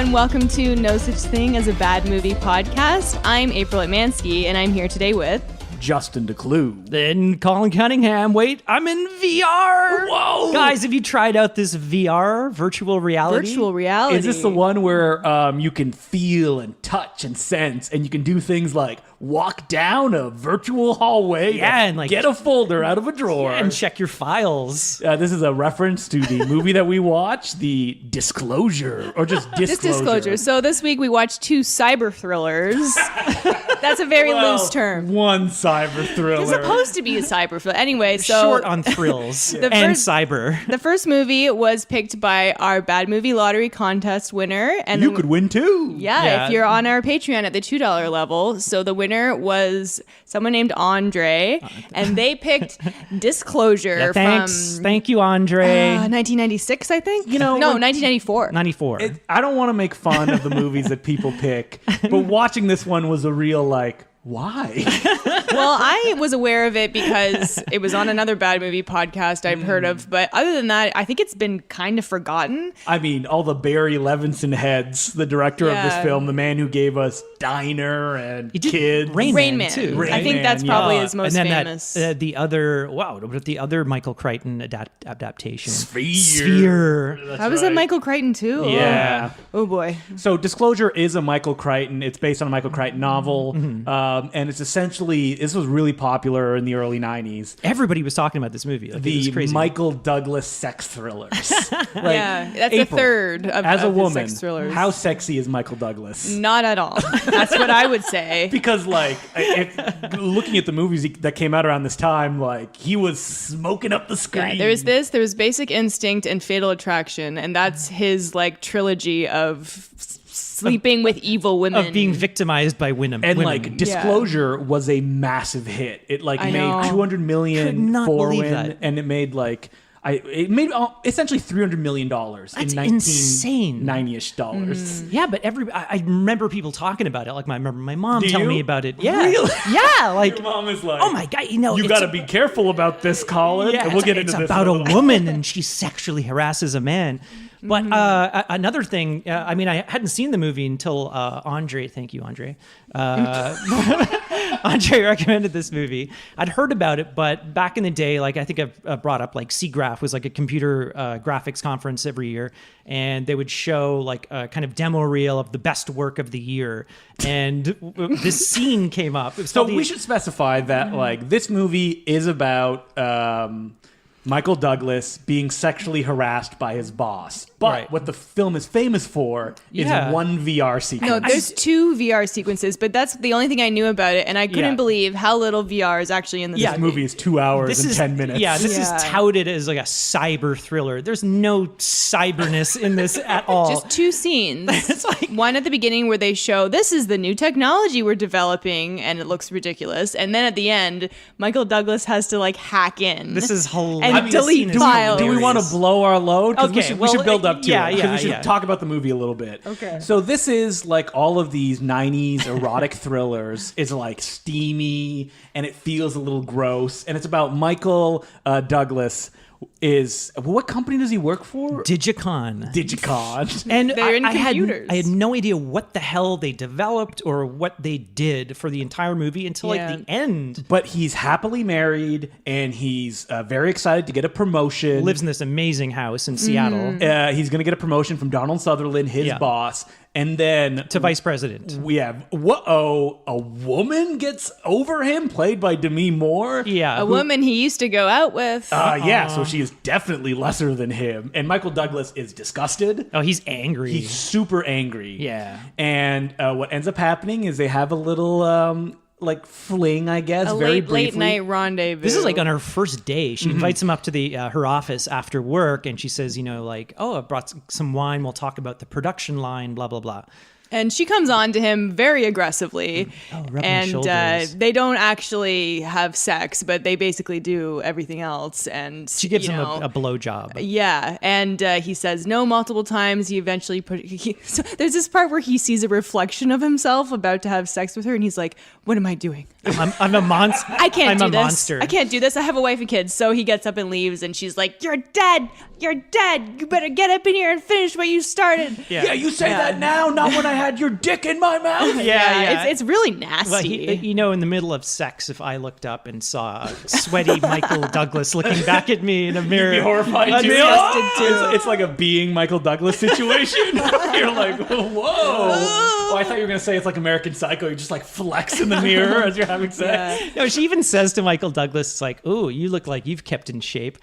and welcome to No Such Thing as a Bad Movie podcast. I'm April Atmansky, and I'm here today with... Justin DeClue. Then Colin Cunningham. Wait, I'm in VR. Whoa! Guys, have you tried out this VR, virtual reality? Virtual reality. Is this the one where you can feel and touch and sense, and you can do things like walk down a virtual hallway, and like get a folder out of a drawer, and check your files? This is a reference to the movie that we watched, the Disclosure, or just Disclosure. So this week we watched two cyber thrillers. That's a very loose term. One cyber thriller. It's supposed to be a cyber thriller. Anyway, so... Short on thrills and cyber. The first movie was picked by our Bad Movie Lottery contest winner. And you could win too. Yeah, if you're on our Patreon at the $2 level. So the winner was someone named Andre, and they picked Disclosure thanks. from... Thank you, Andre. 1996, I think? No, 1994. 94. I don't want to make fun of the movies that people pick, but watching this one was a real, why? Well, I was aware of it because it was on another Bad Movie podcast I've heard of. But other than that, I think it's been kind of forgotten. I mean, all the Barry Levinson heads, the director of this film, the man who gave us Diner and Kids. Rain Man, too. I think that's probably his most famous. The other Michael Crichton adaptation. Sphere. I was a Michael Crichton, too. Yeah. Oh, boy. So Disclosure is a Michael Crichton. It's based on a Michael Crichton novel. And it's essentially, this was really popular in the early 90s. Everybody was talking about this movie. The Michael Douglas sex thrillers. That's April, a third of as a of woman, sex thrillers. how sexy is Michael Douglas? Not at all. That's what I would say. Because, looking at the movies that came out around this time, he was smoking up the screen. Yeah, there was Basic Instinct and Fatal Attraction, and that's his, trilogy of sleeping with evil women. Of being victimized by women. And, Disclosure was a massive hit. It, made $200 million for women, and it made, it made essentially $300 million That's in insane. 1990-ish dollars. Yeah, but I remember people talking about it. I remember my mom telling me about it. Yeah, really? Yeah. Your mom is like, oh my god, you got to be careful about this, Colin. Yeah, and we'll get into this. It's about a woman, and she sexually harasses a man. But another thing, I hadn't seen the movie until Andre. Thank you, Andre. Andre recommended this movie. I'd heard about it, but back in the day, I think I've brought up SIGGRAPH was a computer graphics conference every year, and they would show a kind of demo reel of the best work of the year, and this scene came up. So we should specify that this movie is about Michael Douglas being sexually harassed by his boss. But what the film is famous for is one VR sequence. No, there's two VR sequences, but that's the only thing I knew about it, and I couldn't believe how little VR is actually in this movie. This movie is 2 hours and 10 minutes. Yeah, this is touted as a cyber thriller. There's no cyberness in this at all. Just two scenes. It's one at the beginning where they show, this is the new technology we're developing, and it looks ridiculous. And then at the end, Michael Douglas has to hack in. This is hilarious. And delete files. Do we want to blow our load? Okay, we should build up to it. Yeah, we should talk about the movie a little bit. Okay. So this is all of these 90s erotic thrillers. It's steamy, and it feels a little gross. And it's about Michael Douglas. What company does he work for? Digicon. And they're in computers. I had no idea what the hell they developed or what they did for the entire movie until the end. But he's happily married, and he's very excited to get a promotion. Lives in this amazing house in Seattle. He's going to get a promotion from Donald Sutherland, his boss. And then to vice president. We have a woman gets over him, played by Demi Moore. Yeah, a woman he used to go out with. So she is definitely lesser than him. And Michael Douglas is disgusted. Oh, he's angry. He's super angry. Yeah. And what ends up happening is they have a little fling, I guess, very briefly. Late night rendezvous. This is on her first day. She invites him up to the her office after work, and she says, I brought some wine. We'll talk about the production line, blah, blah, blah. And she comes on to him very aggressively. rub my and shoulders. they don't actually have sex, but they basically do everything else. And She gives him a blowjob. yeah, and he says no multiple times. He eventually so there's this part where he sees a reflection of himself about to have sex with her, and he's like, "What am I doing? I'm a monster. I can't do I'm a this. monster. I can't do this. I have a wife and kids." So he gets up and leaves, and she's like, "You're dead. You're dead. You better get up in here and finish what you started." Yeah, you say that now, not when I had your dick in my mouth. Yeah. It's really nasty. Well, in the middle of sex, if I looked up and saw a sweaty Michael Douglas looking back at me in a mirror, You'd be horrified I'd too. be It's like a being Michael Douglas situation. You're like, whoa. Oh, I thought you were gonna say it's like American Psycho. You just like flex in the mirror as you're having sex. No, she even says to Michael Douglas, it's like, "Ooh, you look like you've kept in shape.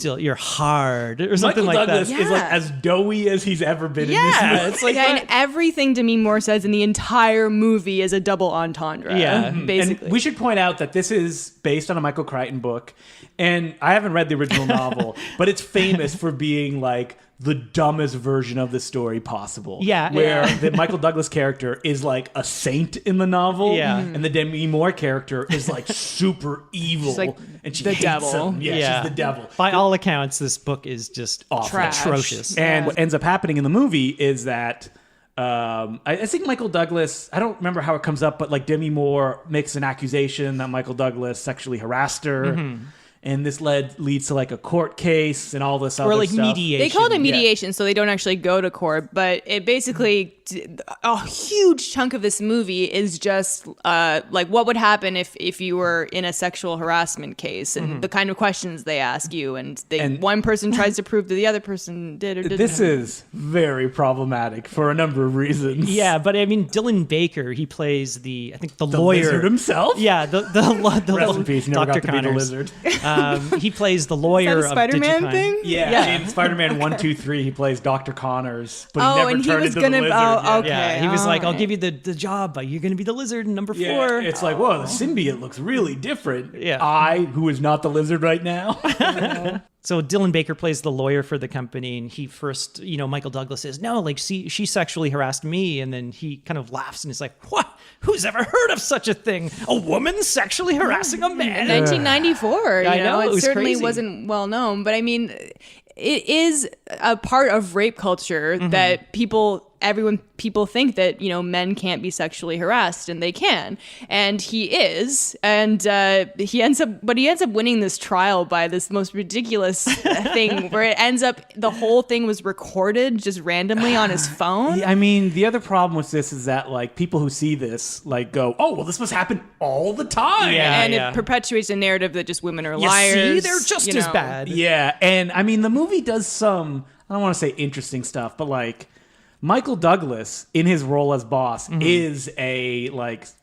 You're hard," or something Michael like Douglas that. is like Yeah. as doughy as he's ever been Yeah, in this movie. it's like and everything Demi Moore says in the entire movie is a double entendre. Yeah. basically. And we should point out that this is based on a Michael Crichton book, and I haven't read the original novel, but it's famous for being like the dumbest version of the story possible. Yeah. Where Yeah. the Michael Douglas character is like a saint in the novel, Yeah. and the Demi Moore character is like super evil, She's like and she the hates devil. him. Yeah, she's the devil. By all accounts, this book is just Awful. Trash. atrocious. And what ends up happening in the movie is that I think Michael Douglas, I don't remember how it comes up, but like Demi Moore makes an accusation that Michael Douglas sexually harassed her. And this leads to like a court case and all this other Or like stuff. mediation. They call it mediation, so they don't actually go to court. But it basically, a huge chunk of this movie is just like what would happen if you were in a sexual harassment case, and the kind of questions they ask you, and one person tries to prove that the other person did or didn't. This is very problematic for a number of reasons. Yeah, but I mean, Dylan Baker, he plays the The lawyer lizard himself? Yeah, the Rest in peace. Never Dr. got to be the Connors. lizard. He plays the lawyer Is that a Spider-Man of Digicon. thing? Yeah, in Spider-Man 1, 2, 3, he plays Dr. Connors, but he Oh, never and he turned was into gonna- the lizard. oh, yet. okay. Yeah, he was like, "I'll alright. give you the job, but you're going to be the lizard in number 4." Yeah, it's like, whoa, the symbiote looks really different. Yeah. I, who is not the lizard right now. So Dylan Baker plays the lawyer for the company, and he first, Michael Douglas says, "No, like, she sexually harassed me," and then he kind of laughs and is like, "What? Who's ever heard of such a thing? A woman sexually harassing a man?" 1994, I you know, it it was certainly crazy. wasn't well known, but I mean, it is a part of rape culture that people think that men can't be sexually harassed, and they can, and he is, and he ends up winning this trial by this most ridiculous thing where it ends up the whole thing was recorded just randomly on his phone. I mean, the other problem with this is that like people who see this like go, "Oh, well, this must happen all the time." Yeah. And it perpetuates a narrative that just women are You liars. see, they're just you as know. bad. Yeah, and I mean, the movie does some, I don't want to say interesting stuff, but like Michael Douglas in his role as boss is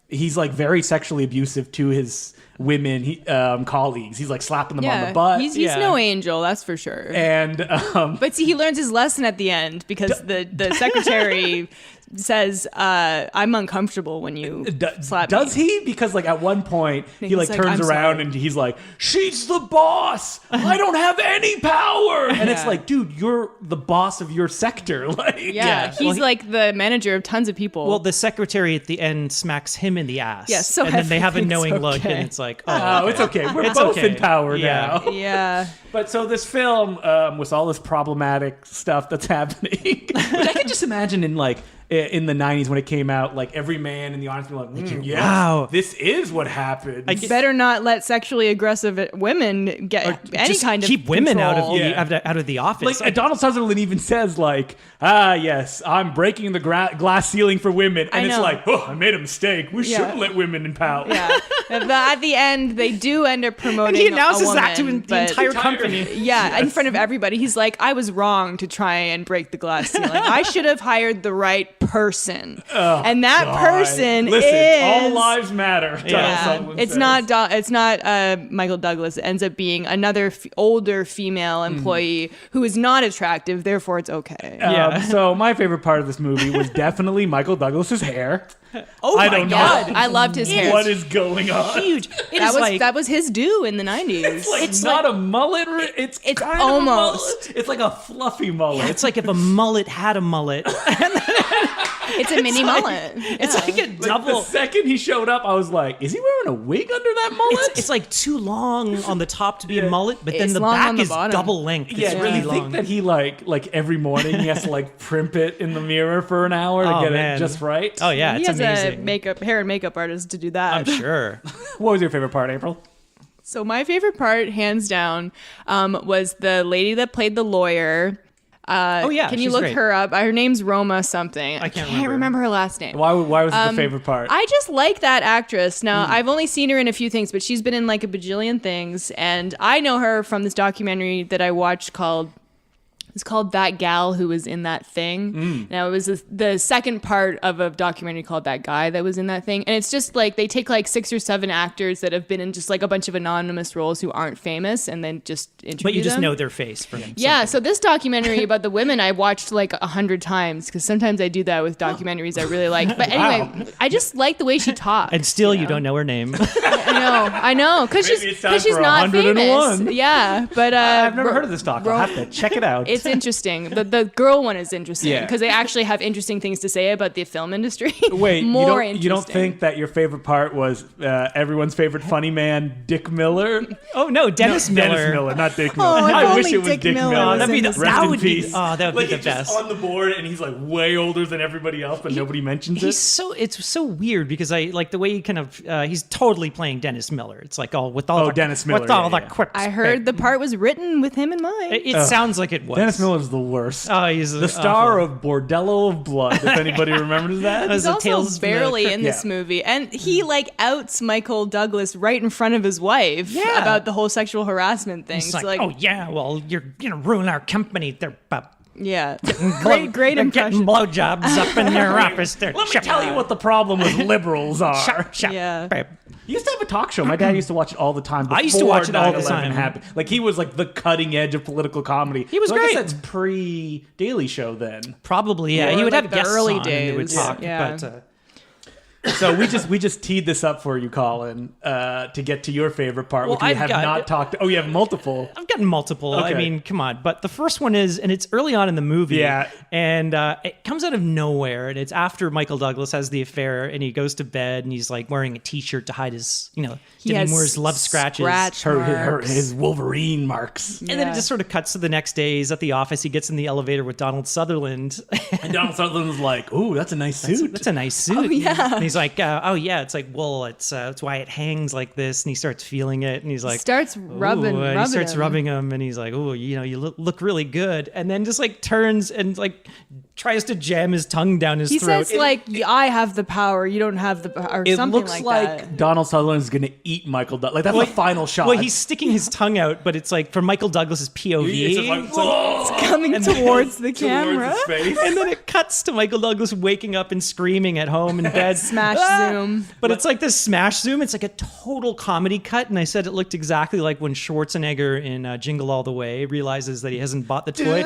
he's like very sexually abusive to his women colleagues. He's like slapping them on the butt. He's Yeah. no angel, that's for sure. and But see, he learns his lesson at the end because the secretary says, "I'm uncomfortable when you slap me." does he? Because like at one point he He's like like, turns "I'm around sorry." and he's like, "She's the boss. I don't have any power." And it's Yeah. like, dude, you're the boss of your sector. Like, Yeah, he's like the manager of tons of people. Well, the secretary at the end smacks him in the ass. Yes, so and then they have a everything's knowing look, okay. and it's like, oh, it's okay. We're It's both okay. in power Yeah. now. yeah. But so this film, with all this problematic stuff that's happening, which I could just imagine in like in the 90s when it came out, like every man in the audience would be like, yes, wow. this is what happened. Better not let sexually aggressive women get any just kind of keep women out of control. out of the office. Like Donald Sutherland even says like, yes, I'm breaking the glass ceiling for women. And I it's know. like, oh, I made a mistake. We Yeah. shouldn't let women in power. Yeah, but at the end, they do end up promoting. And he announces a woman, that to the but- entire company. Yeah, in front of everybody. He's like, "I was wrong to try and break the glass ceiling. I should have hired the right person." And that person Listen, is all lives matter. Donald Yeah, Sutherland it's says. it's not Michael Douglas. It ends up being another older female employee who is not attractive. Therefore, it's okay. Yeah. So my favorite part of this movie was definitely Michael Douglas's hair. Oh I my don't know. God. I loved his hair. What is going on? Huge. That was his due in the 90s. It's not a mullet. It's kind almost. of a mullet. It's like a fluffy mullet. It's like if a mullet had a mullet. It's a mini mullet. It's like a Like, double. the second he showed up, I was like, is he wearing a wig under that mullet? It's like too long on the top to be Yeah. a mullet, but then It's the long back on the is bottom. double length. yeah, It's do really you think long. that he like every morning he has to like primp it in the mirror for an hour to Oh, get man. it just right? Oh yeah, He it's has amazing. a hair and makeup artist to do that. I'm sure. What was your favorite part, April? So my favorite part, hands down, was the lady that played the lawyer. Oh, yeah, can you she's look great. her up? Her name's Roma something. I can't remember. remember. her last name. Why was it the favorite part? I just like that actress. Now, I've only seen her in a few things, but she's been in like a bajillion things. And I know her from this documentary that I watched it's called That Gal Who Was in That Thing. Now, it was the second part of a documentary called That Guy That Was in That Thing. And it's just like they take like 6 or 7 actors that have been in just like a bunch of anonymous roles who aren't famous and then just interview But you just them. know their face from Yeah, so this documentary about the women I watched like 100 times because sometimes I do that with documentaries I really like. But anyway, I just like the way she talks. And still you know? don't know her name. I know, because Maybe it's time she's for not 101. famous. Yeah, but I've never heard of this doc. I'll have to check it out. It's interesting. The girl one is interesting Yeah. because they actually have interesting things to say about the film industry. Wait, more you don't interesting. think that your favorite part was everyone's favorite funny man, Dick Miller? Oh no, Dennis Miller. Dennis Miller, not Dick Miller. if I wish only it was Dick Dick Miller Miller. was That'd be in the, this Rest that in would peace. be that would Like be the it's just best. on the board, and he's like way older than everybody else, but nobody mentions He's it. so it's so weird because I like the way he kind of he's totally playing Dennis Miller. It's like all with all Oh, the, Dennis Miller, with all yeah, the yeah. quips. I heard the part was written with him in mind. It sounds like it was. Dennis Miller's the worst. Oh, he's the star awful. of Bordello of Blood. If anybody remembers that. That was He's the also Tales from the barely Crypt. in this Yeah. movie, and he like outs Michael Douglas right in front of his wife Yeah. about the whole sexual harassment thing. It's So, like, oh yeah, well you're gonna ruin our company. They're yeah, great great They're impression. getting blowjobs up in your office. They're Let me tell you what the problem with liberals are. Yeah. He used to have a talk show. My dad used to watch it all the time. I used to watch it all the before 9/11 time. happened. Like he was like the cutting edge of political comedy. He was so I great. guess that's pre Daily Show then. Probably, yeah. Or He would like have the guests early on and they would days. talk. Yeah. But So we just teed this up for you, Colin, to get to your favorite part, Well, which we I've have got- not talked. Oh, you have multiple. I've gotten multiple. I Okay. mean, come on. But the first one is, and it's early on in the movie. Yeah. And it comes out of nowhere. And it's after Michael Douglas has the affair and he goes to bed and he's like wearing a t-shirt to hide his, He Demi has Moore's love scratches. scratch marks. His Wolverine marks. And then it Yeah. just sort of cuts to the next day. He's at the office. He gets in the elevator with Donald Sutherland. And Donald Sutherland's like, "Ooh, that's a nice suit." That's a nice suit. Oh, yeah. And he's like, oh yeah. It's like, well, it's why it hangs like this. And he starts feeling it. And he's like, starts rubbing, ooh, and rubbing he starts him. rubbing him, and he's like, "Oh, you look really good." And then just like turns and like tries to jam his tongue down his He throat. says like, "I have the power, you don't have the power," or It something looks like like that. Donald Sutherland's gonna eat Michael Douglas. Like that's the final shot. Well, he's sticking his tongue out, but it's like from Michael Douglas's POV. It's just like, "Whoa!" Coming And towards the towards camera. his face. and then it cuts to Michael Douglas waking up and screaming at home in bed. Smash zoom. But it's like this smash zoom. It's like a total comedy cut. And I said it looked exactly like when Schwarzenegger in Jingle All the Way realizes that he hasn't bought the toy.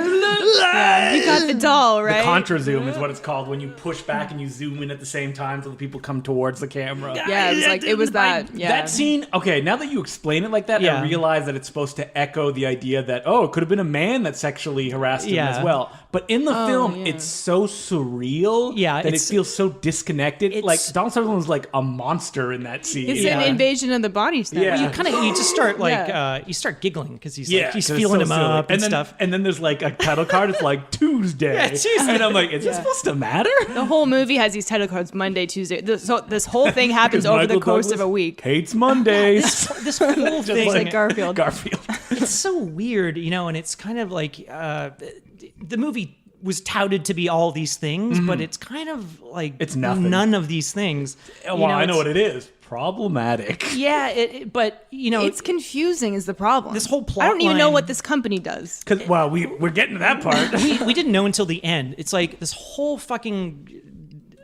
Yeah, you got the doll, right? The contra zoom is what it's called when you push back and you zoom in at the same time so the people come towards the camera. Yeah, it was like it was that. Yeah, That scene, okay, now that you explain it like that, Yeah. I realize that it's supposed to echo the idea that, oh, it could have been a man that sexually harassed him Yeah. as well. But in the film, yeah. it's so surreal Yeah, that it it's- feels so disconnected. it's- Like, Donald Sutherland's like a monster in that scene. it's Yeah. an invasion of the body snatcher. Yeah. You just start like Yeah. you start giggling because he's Yeah, like, he's 'cause it's feeling so him silly. up and then, stuff. And then there's like a title card. It's like Tuesday. Yeah, Tuesday. And I'm like, is this supposed to matter? The whole movie has these title cards: Monday, Tuesday. So this whole thing happens Because over the Michael course Douglas of a week. Hates Mondays. This whole thing, like Garfield. Garfield. it's so weird, and it's kind of like the movie was touted to be all these things, but it's kind of like It's nothing. none of these things. Well, I know what it is. Problematic. Yeah, but It's confusing is the problem. This whole plot I don't even know line- what this company does. Because, well, we're getting to that part. we didn't know until the end. It's like this whole fucking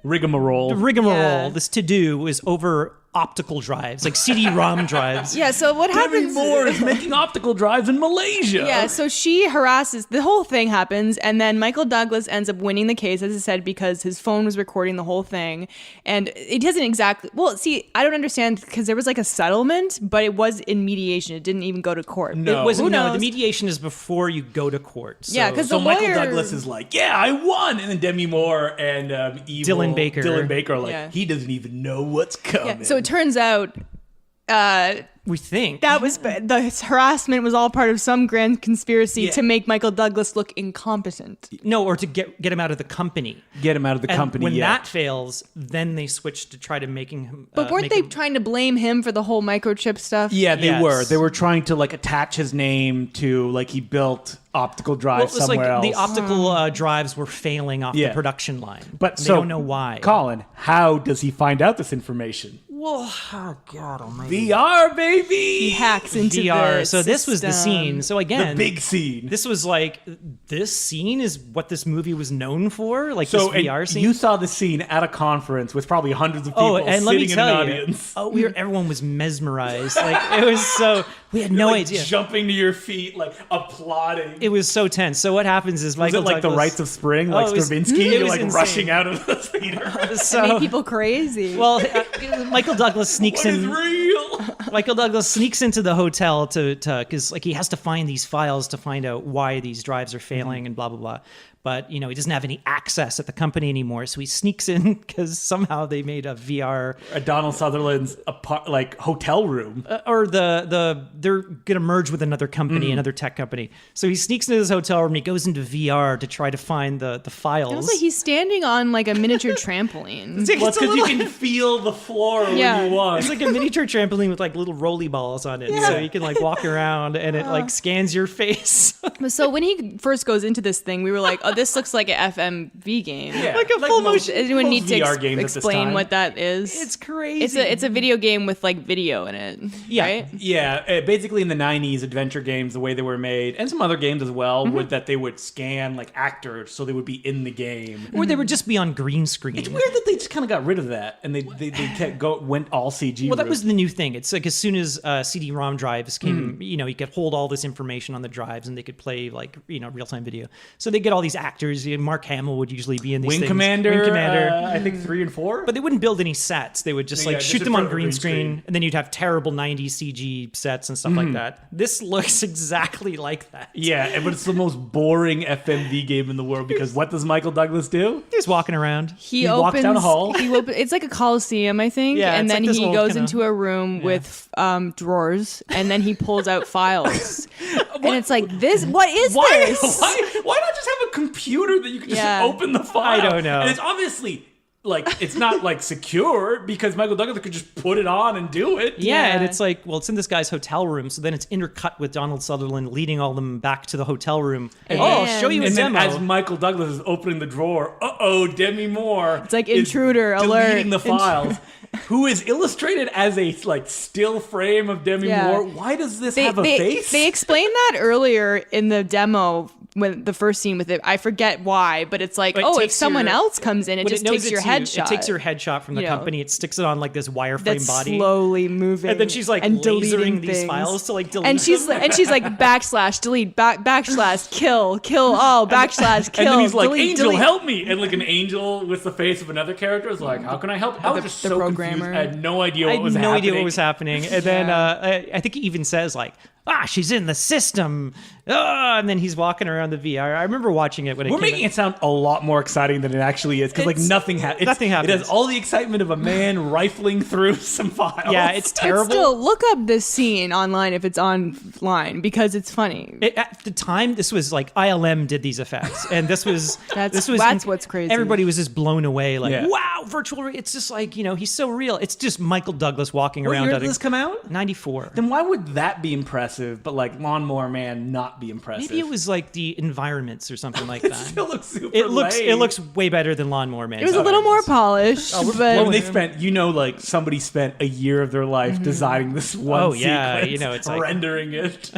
Rigmarole. rigmarole, Yeah. this to-do was over optical drives, like CD-ROM drives. Yeah, so what Demi happens? Moore is making optical drives in Malaysia. Yeah, so she harasses, the whole thing happens, and then Michael Douglas ends up winning the case, as I said, because his phone was recording the whole thing. And it doesn't exactly, well, see, I don't understand, because there was like a settlement, but it was in mediation. It didn't even go to court. No. It was, Who no, the knows? mediation is before you go to court. So, Yeah, 'cause So the Michael lawyer- Douglas is like, yeah, I won. And then Demi Moore and Dylan Baker are like, Yeah. he doesn't even know what's coming. Yeah, so it turns out we think that was the harassment was all part of some grand conspiracy Yeah. to make Michael Douglas look incompetent. no, or to get him out of the company. Get him out of the And company. when yeah. that fails, then they switch to try to making him. But weren't make they him- trying to blame him for the whole microchip stuff? Yeah, they Yes. were. They were trying to like attach his name to like he built optical Well, drives it was somewhere like else. the optical drives were failing off Yeah. the production line, but and so they don't know why. Colin, how does he find out this information? Well, oh God Almighty. VR, baby. He hacks into VR. the So this was the system. scene. So The again, big scene. this was like this scene is what this movie was known for. Like So this and VR scene. you saw the scene at a conference with probably hundreds of people Oh, and let sitting me in an tell you, audience. everyone was mesmerized. Like it was so we had no like idea. jumping to your feet, like applauding. It was so tense. So what happens is Was Michael it like Douglas, the rites of spring, like Oh, it was- Stravinsky? it You're was like insane. rushing out of the theater. It So made people crazy. well, Michael Douglas sneaks What is in. real? Michael Douglas sneaks into the hotel to because like he has to find these files to find out why these drives are failing and blah blah blah. But he doesn't have any access at the company anymore, so he sneaks in because somehow they made a VR Donald Sutherland's like hotel room. or they're gonna merge with another company, another tech company. So he sneaks into this hotel room and he goes into VR to try to find the files. it was like he's standing on like a miniature trampoline. It's Well, it's a because you little- can feel the floor Yeah. when you walk. It's like a miniature trampoline with like little rolly balls on it, so you can like walk around and it like scans your face. So when he first goes into this thing, we were like, "Oh, this looks like an FMV game." Yeah, like a full most- motion- Does anyone most need to VR games at this explain time. what that is? It's crazy. It's a video game with like video in it. Yeah. Right? Yeah, basically in the 90s, adventure games, the way they were made, and some other games as well, Mm-hmm. would that they would scan like actors so they would be in the game. or they would just be on green screen. It's weird that they just kind of got rid of that and they went all CG. Well, that route. was the new thing. It's like as soon as CD-ROM drives came, you could hold all this information on the drives and they could play like real-time video. So they get all these actors. Mark Hamill would usually be in these Wing things. Commander. Wing Commander. I think 3 and 4. But they wouldn't build any sets. They would just Yeah, like just shoot in them on front of a green green screen, screen. and then you'd have terrible 90s CG sets and stuff like that. This looks exactly like that. Yeah, but it's the most boring FMV game in the world because what does Michael Douglas do? He's walking around. He walks opens. down a hall. It's like a coliseum, I think. Yeah, and it's then like this he old goes kinda- into a room with drawers, and then he pulls out files. And it's like this. What is this? Why not just have a computer that you can just Yeah. open the file? I don't know. And it's obviously like it's not like secure because Michael Douglas could just put it on and do it. Yeah, and Yeah. it's like, well, it's in this guy's hotel room, so then it's intercut with Donald Sutherland leading all them back to the hotel room. And- I'll show you a And then demo. as Michael Douglas is opening the drawer, Demi Moore. It's like is intruder alert. deleting the files. Who is illustrated as a like still frame of Demi Yeah. Moore? Why does this have a face? They explained that earlier in the demo when the first scene with it. I forget why, but it's like, It if takes someone your- else comes in, it when just knows takes your it's you, headshot. It takes your headshot from the You know, company. It sticks it on like this wireframe that's body. slowly moving. And then she's like and lasering deleting these things. files to like delete And she's them. like backslash delete backslash kill all backslash kill. and then he's like, delete, "Angel, delete. help me!" And like an angel with the face of another character is like, "How can I help?" I was just the so programmer. confused. I had no idea I what had was no happening. idea what was happening. And then I think he even says like, she's in the system. And then he's walking around the VR. I remember watching it when it We're came making out. it sound a lot more exciting than it actually is because like It's- nothing happens. nothing It happens. has all the excitement of a man rifling through some files. Yeah, it's But terrible. still, look up this scene online if it's online because it's funny. At the time, this was like ILM did these effects, and this was That's this was what's crazy. Everybody was just blown away, like, Yeah. wow, it's just like he's so real. It's just Michael Douglas walking What around. year at did this come out? 94. Then why would that be impressive, but like Lawnmower Man not be impressive? Maybe it was like the environments or something like It that. still looks super It looks lame. way better than Lawnmower Man. It was a little more polished, Well, but they spent, like somebody spent a year of their life designing this one Oh, yeah, sequence, it's like- rendering it.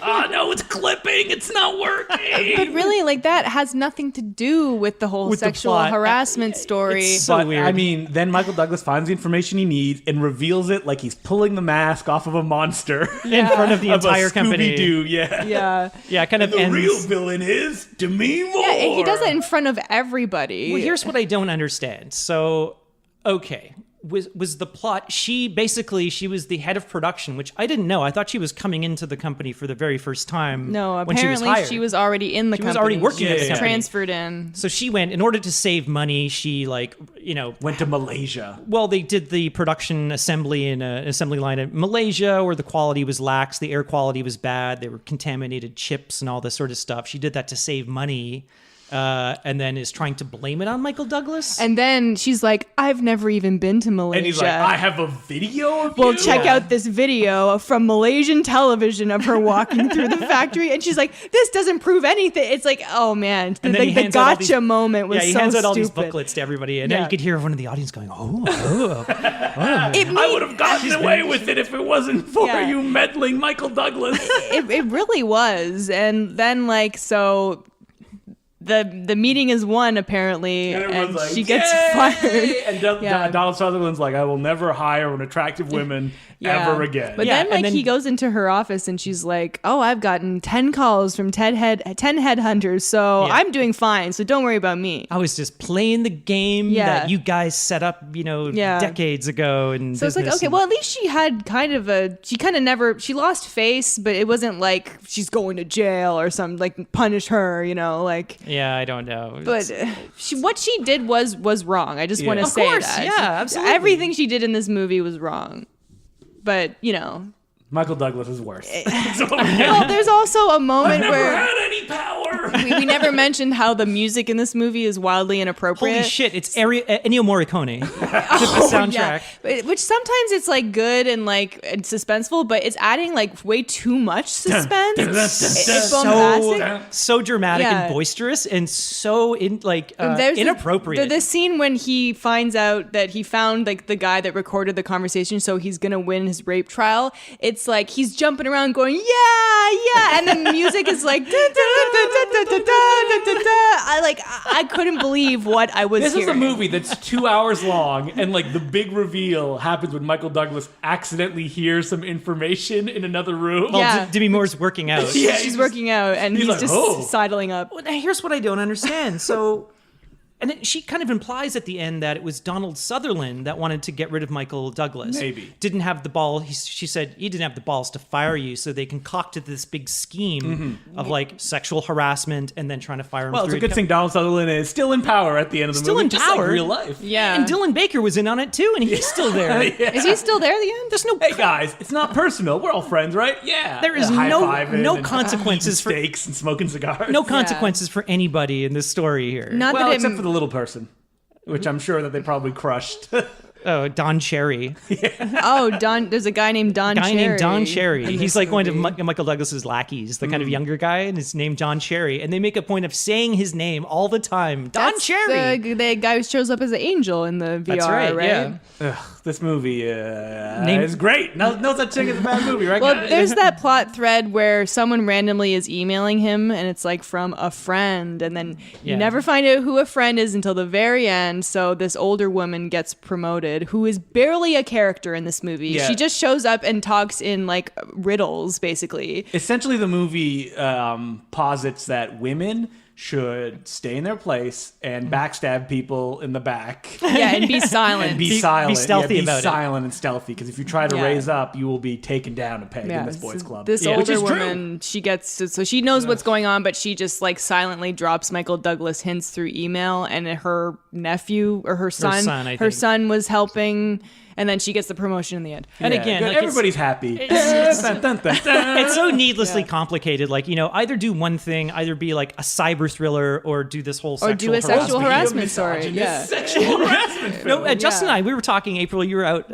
Oh no, it's clipping, it's not working. but really, like that has nothing to do with the whole With the sexual plot. harassment story. It's so But weird. I mean, then Michael Douglas finds the information he needs and reveals it like he's pulling the mask off of a monster in front of the entire a company. Scooby-Doo, yeah. Yeah. Yeah, kind of The ends. real villain is Demi Moore. Yeah, and he does it in front of everybody. Well, here's what I don't understand. So, okay, was the plot? She was the head of production, which I didn't know. I thought she was coming into the company for the very first time. No, when she was apparently hired. she was already in the company. was already working at the She was company. transferred in. So she went in order to save money. She Went to Malaysia. Well, they did the production assembly in an assembly line in Malaysia where the quality was lax, the air quality was bad, there were contaminated chips and all this sort of stuff. She did that to save money. And then is trying to blame it on Michael Douglas. And then she's like, I've never even been to Malaysia. And he's like, I have a video of Well, you? check out this video from Malaysian television of her walking through the factory. And she's like, this doesn't prove anything. It's like, oh, man. And then he The hands out all gotcha moment was he so hands out all these stupid. booklets to everybody. And Yeah. then you could hear everyone in the audience going, oh. I would have gotten away with it if it wasn't for Yeah. you meddling Michael Douglas. It really was. And then, so the meeting is won, apparently, and everyone's like, she gets "Yay!" fired. And Yeah. Donald Sutherland's like, I will never hire an attractive woman ever again. But Yeah, then, and then- he goes into her office and she's like, "Oh, I've gotten 10 calls from 10 headhunters, so Yeah. I'm doing fine. So don't worry about me." I was just playing the game Yeah. that you guys set up, Yeah. decades ago. And So it's like, okay, well, at least she had she lost face, but it wasn't like she's going to jail or something, like punish her, yeah, I don't know. But what she did was wrong. I just want to Of say course, that. yeah, absolutely. Everything she did in this movie was wrong. But, Michael Douglas is worse. well, there's also a moment Never where had any power. we never mentioned how the music in this movie is wildly inappropriate. Holy shit, it's Ennio Morricone. Did the soundtrack. Which sometimes it's like good and and suspenseful, but it's adding way too much suspense. It's bombastic. So dramatic Yeah. and boisterous and so There's inappropriate. The scene when he finds out that he found the guy that recorded the conversation, so he's gonna win his rape trial. It's like he's jumping around going yeah, and then the music is like da, da, da, da, da, da, da, da, da. I couldn't believe what I was This hearing. is a movie that's 2 hours long, and the big reveal happens when Michael Douglas accidentally hears some information in another room. Well, Yeah. Demi Moore's working out. Yeah, She's working out, and he's like, just "Oh." sidling up. Well, now here's what I don't understand. So, and she kind of implies at the end that it was Donald Sutherland that wanted to get rid of Michael Douglas. Maybe. Didn't have the ball. She said he didn't have the balls to fire you, so they concocted this big scheme of sexual harassment and then trying to fire him. Well, it's through a good thing Donald Sutherland is still in power at the end of the Still movie, in just power. like real life. Yeah. And Dylan Baker was in on it too, and he's still there. Is he still there at the end? There's no. Hey guys, it's not personal. We're all friends, right? Yeah. There is High-fiving no and consequences for steaks and smoking cigars. no consequences for anybody in this story here. Not Well, that it, except for the little person, which I'm sure that they probably crushed. Oh, Don Cherry. Don. There's a guy named Don. Guy named Don in Cherry. this He's like one of movie. Michael Douglas's lackeys, the kind of younger guy, and his name John Cherry. And they make a point of saying his name all the time. Don That's Cherry. the guy who shows up as an angel in the VR, That's right, yeah. Ugh, this movie is great. No such thing as a bad movie, right? Well, guys? there's that plot thread where someone randomly is emailing him, and it's from a friend, and then you Yeah. never find out who a friend is until the very end. So this older woman gets promoted, who is barely a character in this movie. Yeah. She just shows up and talks in riddles, basically. Essentially, the movie posits that women should stay in their place and backstab people in the back. Yeah, and be silent. And be Be silent. stealthy be about it. silent and stealthy, because if you try to Yeah. raise up, you will be taken down a peg in this boys' club. This Yeah. Which older is true. woman, she gets so she knows what's going on, but she just silently drops Michael Douglas hints through email, and her nephew or her son, I think. was helping, and then she gets the promotion in the end. And Yeah, again, good. like, it's- everybody's happy. Dun, dun, dun, dun. It's so needlessly complicated. Either do one thing, either be a cyber thriller, or do this whole Or do a sexual sexual harassment story. Misogynist Yeah. Sexual harassment film. No, Justin Yeah. and I, we were talking, April, you were out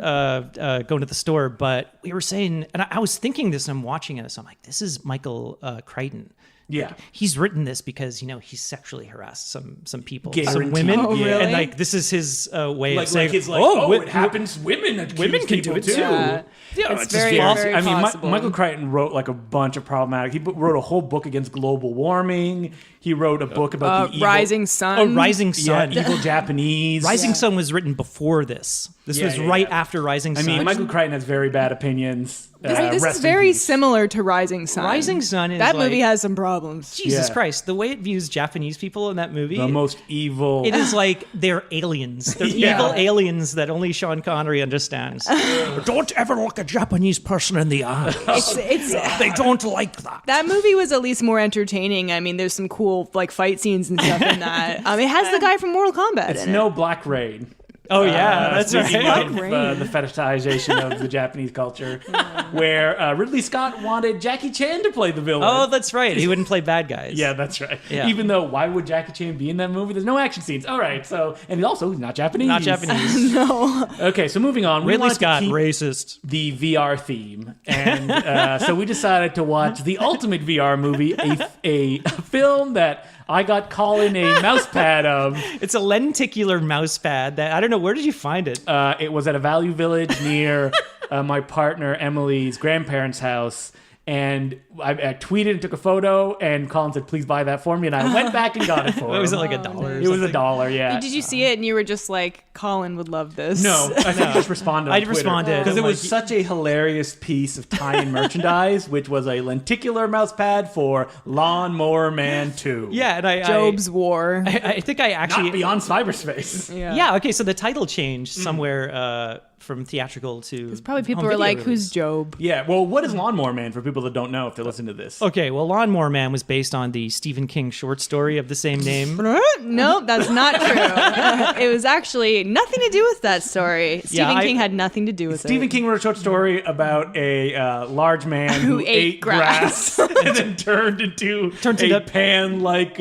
going to the store, but we were saying, and I was thinking this, and I'm watching it, so I'm like, this is Michael Crichton. Yeah. he's written this because he's sexually harassed some people, some Guaranteed. women, Oh, really? and like this is his way of saying, it happens. Women can do it too. Yeah. Yeah, It's very, very possible. Michael Crichton wrote like a bunch of problematic. He wrote a whole book against global warming. He wrote a book about the evil, Rising Sun. Rising Sun. evil Japanese. Rising Sun was written before this. This was right after Rising Sun. I mean, Michael Crichton has very bad opinions. This rest is in very peace. similar to Rising Sun. Rising Sun is that like- movie has some problems. Jesus Yeah. Christ, the way it views Japanese people in that movie, The most evil. it is like they're aliens. They're Yeah. evil aliens that only Sean Connery understands. Don't ever look a Japanese person in the eye. They don't like that. That movie was at least more entertaining. I mean, there's some cool like fight scenes and stuff in that. It has the guy from Mortal Kombat It's in it. no Black Rain. Oh yeah, that's Speaking right. of the fetishization of the Japanese culture, where Ridley Scott wanted Jackie Chan to play the villain. Oh, that's right. He wouldn't play bad guys. Yeah, that's right. Yeah. Even though, why would Jackie Chan be in that movie? There's no action scenes. All right, so and he's not Japanese. Not Japanese. Okay, so moving on. We Ridley wanted to Scott, keep racist. the VR theme, and so we decided to watch the ultimate VR movie, a film that I got Colin a mouse pad of. It's a lenticular mouse pad that I don't know. Where did you find it? It was at a Value Village near my partner Emily's grandparents' house. And I tweeted and took a photo, and Colin said, "Please buy that for me." And I went back and got it for him. Was it like $1? or It was something? $1, yeah. Did you see it and you were just like, Colin would love this? No, I think I just responded on I Twitter. responded. Because it I'm was like- such a hilarious piece of tie-in merchandise, which was a lenticular mouse pad for Lawnmower Man 2. Yeah, and Job's War. I think I actually. Not beyond cyberspace. Yeah. Okay. So the title changed somewhere from theatrical to. Probably people home were video like, release. who's Job? Yeah, well, what is Lawnmower Man for people that don't know if they listen to this? Okay, well, Lawnmower Man was based on the Stephen King short story of the same name. No, that's not true. It was actually nothing to do with that story. Stephen King had nothing to do with Stephen it. King wrote a short story about a large man who ate grass and then turned into a pan-like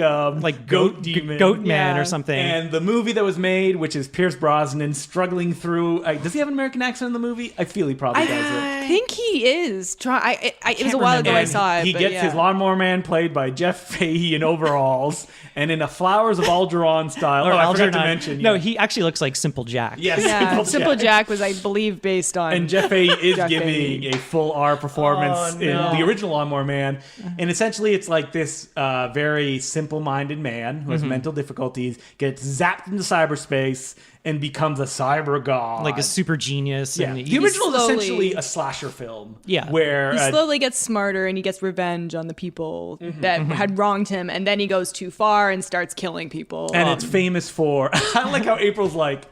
goat demon. Goat Man Yeah. or something. And the movie that was made, which is Pierce Brosnan struggling through... does he have an American accent in the movie? I feel he probably does it. I think he is. It was a while ago remember. I saw it. He but gets yeah. his Lawnmower Man played by Jeff Fahey in overalls and in a Flowers of Algernon style. Or I forgot to Algernon. mention. No, he actually looks like Simple Jack. Yes, Yeah, Simple Jack was, I believe, based on. And Jeff Fahey is Jeff giving Fahey. a full R performance Oh, in no. the original Lawnmower Man. And essentially, it's like this very simple-minded man who has mental difficulties, gets zapped into cyberspace, and becomes a cyber god. Like a super genius. Yeah. And The original is slowly- essentially a slasher film. Yeah. Where he slowly gets smarter and he gets revenge on the people that had wronged him, and then he goes too far and starts killing people. and it's famous for, I like how April's like,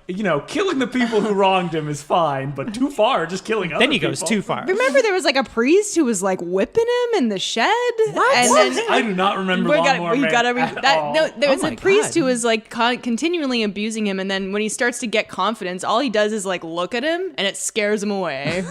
killing the people who wronged him is fine, but too far, just killing other then he people. goes too far. Remember, there was like a priest who was like whipping him in the shed. What? And then I do not remember Lawnmower Man at all. No, there was Oh a my priest God. who was like continually abusing him, and then when he starts to get confidence, all he does is like look at him, and it scares him away.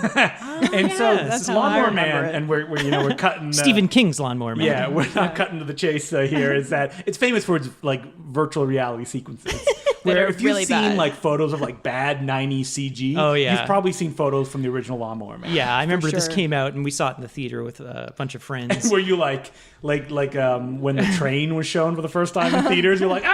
And so this That's is how I Lawnmower remember Man, it. and we're cutting Stephen King's Lawnmower Man. Yeah, we're not cutting to the chase here. Is that it's famous for its like virtual reality sequences. Where are if you've really seen bad. like photos of like bad 90s CG, Oh, yeah. you've probably seen photos from the original Lawnmower Man. Yeah, I remember this sure. came out and we saw it in the theater with a bunch of friends. Where you like when the train was shown for the first time in theaters, you're like,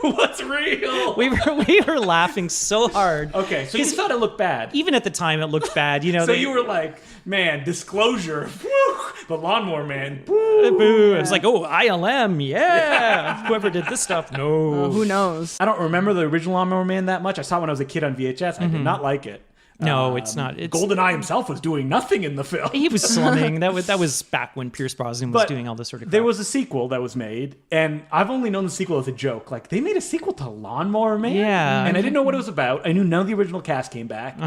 what's real? we were laughing so hard. Okay, so you thought it looked bad. Even at the time, it looked bad. So you were like, man, disclosure. Whew, the Lawnmower Man. boo. It was like, oh, ILM, yeah. Whoever did this stuff, no. Who knows? I don't remember the original Lawnmower Man that much. I saw it when I was a kid on VHS. I did not like it. No, it's not. It's GoldenEye himself was doing nothing in the film. He was slumming. That was back when Pierce Brosnan was doing all this sort of crap. There was a sequel that was made, and I've only known the sequel as a joke. Like, they made a sequel to Lawnmower Man? Yeah. And I didn't know what it was about. I knew none of the original cast came back.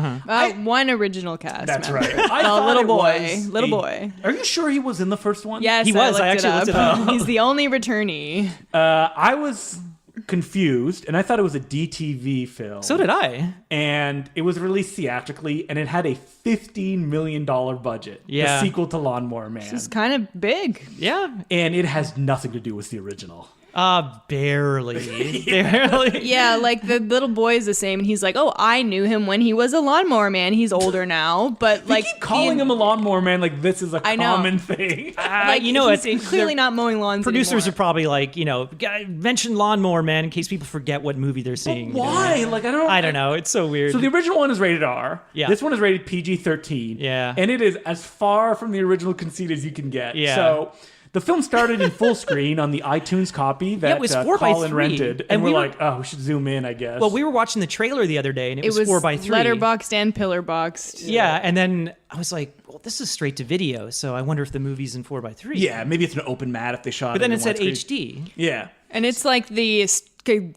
One original cast. That's member. right. I thought little it boy. was Little boy. Are you sure he was in the first one? Yes, He was. I actually looked it up. He's the only returnee. I was confused, and I thought it was a DTV film. So did I. And it was released theatrically, and it had a $15 million budget. Yeah. The sequel to Lawnmower Man. It's kind of big. Yeah. And it has nothing to do with the original. Barely. Barely. Yeah, like the little boy is the same, and he's like, "Oh, I knew him when he was a Lawnmower Man. He's older now, but They like keep calling him a Lawnmower Man like this is a I know. common thing. like he's clearly not mowing lawns. Producers anymore. are probably like, mention Lawnmower Man in case people forget what movie they're seeing. Why? Like I don't know. It's so weird. So the original one is rated R. Yeah. This one is rated PG-13. Yeah. And it is as far from the original conceit as you can get. Yeah. So the film started in full screen on the iTunes copy that it was 4:3. Colin rented. And we we're were like, oh, we should zoom in, I guess. Well, we were watching the trailer the other day, and it was 4:3. letterboxed and pillarboxed. Yeah, and then I was like, well, this is straight to video, so I wonder if the movie's in 4:3. Yeah, maybe it's an open mat if they shot But then it it said in HD. Yeah. And it's like the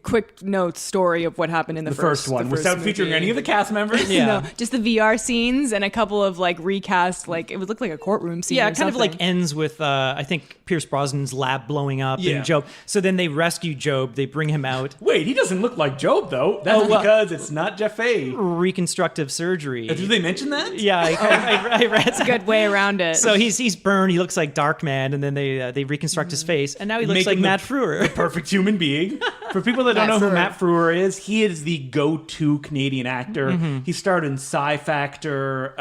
quick notes story of what happened in the first one, without featuring any of the cast members. Yeah. No, just the VR scenes and a couple of like recast, like it would look like a courtroom scene. Yeah, or it kind of something. like ends with I think Pierce Brosnan's lab blowing up Yeah. and Job. So then they rescue Job. They bring him out. Wait, he doesn't look like Job, though. That's because it's not Jeff Fay. Reconstructive surgery. Did they mention that? Yeah, I read. It's a good way around it. So he's burned. He looks like Darkman, and then they reconstruct his face, and now he looks Make like him the Matt Frewer. Perfect human being. For people that don't know who Matt Frewer is, he is the go-to Canadian actor. He starred in Psy Factor.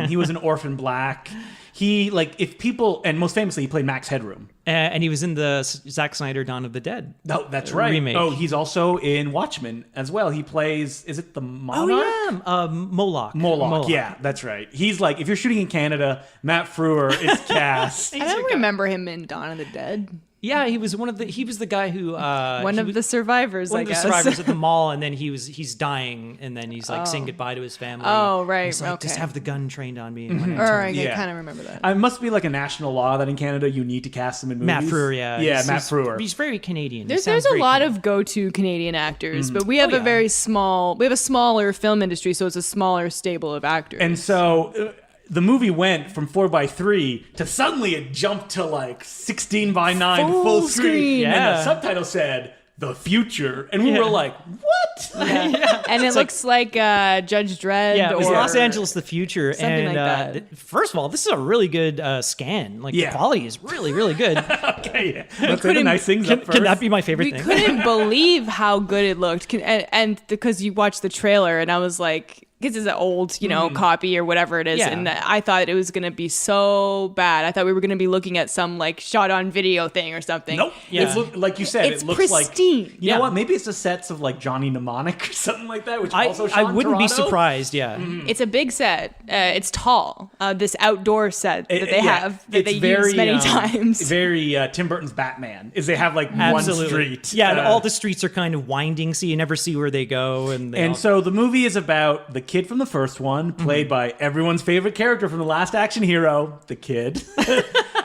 He was in Orphan Black. He, if people, and most famously, he played Max Headroom. And he was in the Zack Snyder Dawn of the Dead. Oh, that's right. Remake. Oh, he's also in Watchmen as well. He plays, is it the Monarch? Oh, yeah. Moloch. Moloch. Yeah, that's right. He's if you're shooting in Canada, Matt Frewer is cast. I don't remember him in Dawn of the Dead. Yeah, he was he was the guy who One of the survivors, one I of the guess. survivors at the mall, and then he's dying, and then he's saying goodbye to his family. Oh, right, He's like, okay. just have the gun trained on me. And when I All turn- right, Yeah. I kind of remember that. It must be like a national law that in Canada you need to cast them in movies. Matt Frewer, yeah. Yeah, He's- Matt Frewer. He's very Canadian. He There's sounds a very lot Canadian. of go-to Canadian actors, but we have a very smaller film industry, so it's a smaller stable of actors. And so the movie went from 4:3 to suddenly it jumped to 16:9 full screen. Yeah. And the subtitle said "The Future," and we were like, "What?" and it looks like Judge Dredd. Yeah, it was or Los Angeles, the future, something and like that. First of all, this is a really good scan. The Yeah. quality is really, really good. Okay, yeah. Let's say the nice things up first. Can that be my favorite we thing? couldn't believe how good it looked, and because you watched the trailer, and I was like, this is an old, copy or whatever it is, Yeah. and I thought it was going to be so bad. I thought we were going to be looking at some shot on video thing or something. Nope. Yeah. It look, like you said, It's it looks pristine. like you Yeah. know what? Maybe it's the sets of Johnny Mnemonic or something like that, which also shot I in wouldn't be Toronto. surprised. Yeah. It's a big set. It's tall. This outdoor set that they Yeah, have that it's they use many times. Very Tim Burton's Batman. Is they have one Absolutely. street. Yeah, and all the streets are kind of winding, so you never see where they go. And So the movie is about the kid from the first one, played by everyone's favorite character from the Last Action Hero, the kid.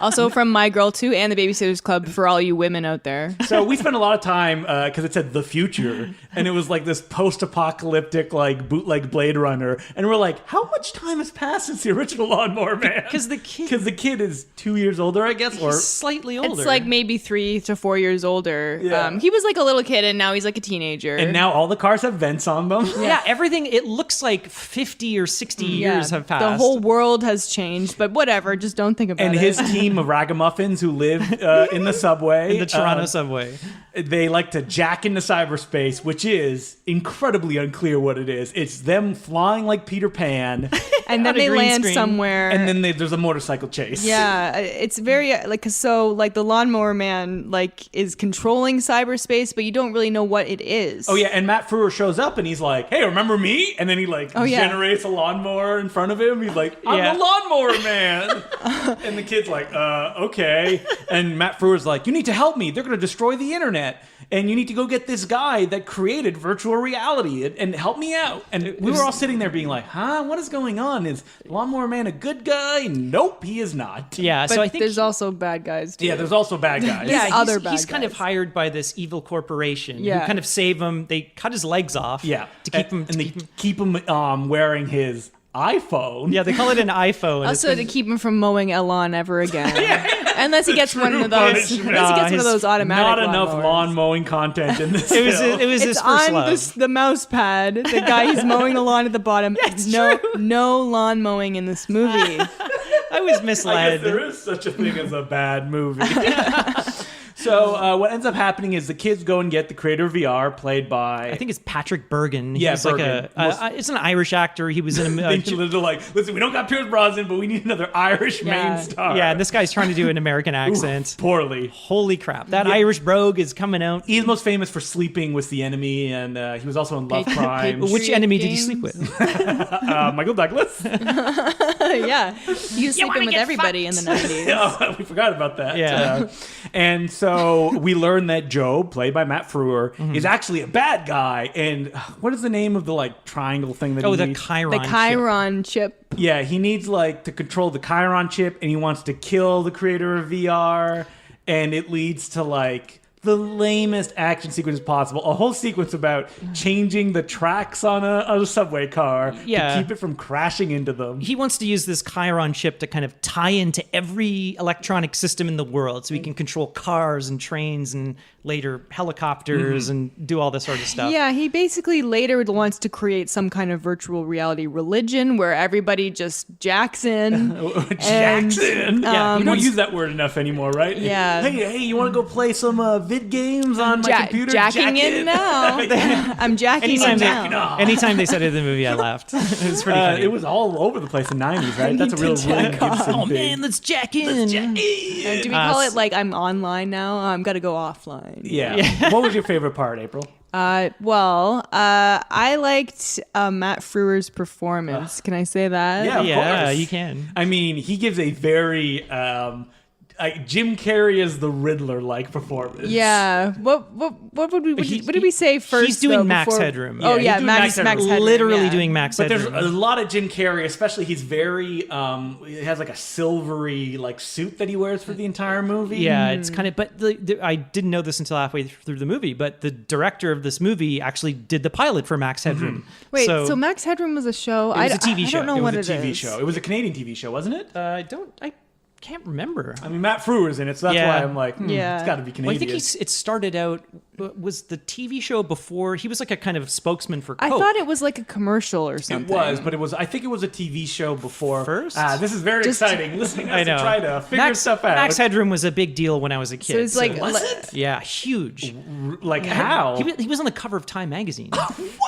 Also from My Girl 2 and the Babysitters Club for all you women out there. So we spent a lot of time because it said the future, and it was this post-apocalyptic bootleg Blade Runner, and we're like, how much time has passed since the original Lawnmower Man? because the kid is 2 years older, I guess, or he's slightly older. It's maybe 3 to 4 years older. Yeah. He was a little kid and now he's a teenager. and now all the cars have vents on them. yeah, everything. It looks like 50 or 60 years have passed. The whole world has changed, but whatever. Just don't think about And it. his team of ragamuffins who live in the subway, in the Toronto subway. they like to jack into cyberspace, which is incredibly unclear what it is. It's them flying like Peter Pan, and then on a they green land screen. somewhere. and then there's a motorcycle chase. Yeah, it's very the Lawnmower Man is controlling cyberspace, but you don't really know what it is. Oh yeah, and Matt Frewer shows up and he's like, "Hey, remember me?" And then he yeah. generates a lawnmower in front of him. He's like, "I'm Yeah. the Lawnmower Man," and the kid's like, "Okay." And Matt Frewer's like, "You need to help me. They're going to destroy the internet, and you need to go get this guy that created virtual reality and help me out." And we were all sitting there being like, "Huh? What is going on? Is Lawnmower Man a good guy?" Nope, he is not. Yeah, but so I think there's also bad guys too. Yeah, there's also bad guys. yeah, other bad he's kind of guys. hired by this evil corporation Yeah. who kind of save him. They cut his legs off. Yeah, to keep him. and they keep him wearing his iPhone. Yeah, they call it an iPhone. and Also it's to keep him from mowing a lawn ever again. Unless he gets one of those. punishment. Unless he gets one of those automatic. Not enough lawnmowers. lawn mowing content in this. It was film. it was his It's first on love. the mouse pad. The guy he's mowing the lawn at the bottom. No lawn mowing in this movie. I was I misled. guess there is such a thing as a bad movie. So what ends up happening is the kids go and get the creator of VR, played by I think it's Patrick Bergen. Yeah, He's Bergen. it's an Irish actor. He was in a. they're like, listen, we don't got Pierce Brosnan, but we need another Irish main star. Yeah, and this guy's trying to do an American accent. Poorly. Holy crap! That Irish brogue is coming out. He's most famous for sleeping with the enemy, and he was also in Love Crimes. Which enemy did you sleep with? Michael Douglas. Yeah, he was sleeping with everybody in the 90s. Oh, we forgot about that. Yeah. And so we learn that Joe, played by Matt Frewer, is actually a bad guy. And what is the name of the like triangle thing that he The needs? Chiron. The Chiron chip. Yeah, he needs like to control the Chiron chip, and he wants to kill the creator of VR, and it leads to like the lamest action sequence possible. A whole sequence about changing the tracks on a subway car to keep it from crashing into them. He wants to use this Chiron chip to kind of tie into every electronic system in the world, so he can control cars and trains and later helicopters and do all this sort of stuff. Yeah, he basically later wants to create some kind of virtual reality religion where everybody just jacks in. Jackson. Yeah, We don't use that word enough anymore, right? Yeah. Hey, you want to go play some vid games on my computer? Jacking in now. I'm jacking in now. Anytime they said it in the movie, I laughed. It was pretty funny. It was all over the place in the 90s, right? That's a real William Gibson Oh thing. man, let's jack in. Do we call it like I'm online now? I'm gotta go offline. Yeah. What was your favorite part, April? I liked Matt Frewer's performance. Can I say that? Yeah, of Yeah, course. you can. I mean, he gives a very Jim Carrey as the Riddler-like performance. Yeah. What did we say first? He's doing though, Max before- Headroom. Oh Yeah, yeah, he's doing Max Max Headroom. Literally yeah. doing Max But there's Headroom. a lot of Jim Carrey, especially he's very, it has like a silvery like suit that he wears for the entire movie. Yeah, it's kind of. But I didn't know this until halfway through the movie. But the director of this movie actually did the pilot for Max Headroom. Wait, so Max Headroom was a show? It was a TV show. I don't know It what was a it TV is. show. It was a Canadian TV show, wasn't it? I can't remember. I mean, Matt Frewer's in it, so that's Yeah. why I'm like, Yeah. it's got to be Canadian. Well, I think it started out. Was the TV show before? He was like a kind of spokesman for I Coke. thought it was like a commercial or It something. was, but I think it was a TV show before. First? This is very exciting. Listening I us know. to try to figure stuff out. Max Headroom was a big deal when I was a kid. So it's like, Was it? yeah, huge. Like how? He was on the cover of Time magazine.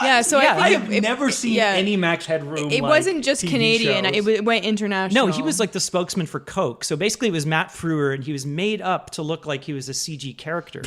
yeah. So Yeah, I think I've never seen any Max Headroom. It like, wasn't just TV Canadian. shows. It went international. No, he was like the spokesman for Coke. So basically, it was Matt Frewer, and he was made up to look like he was a CG character.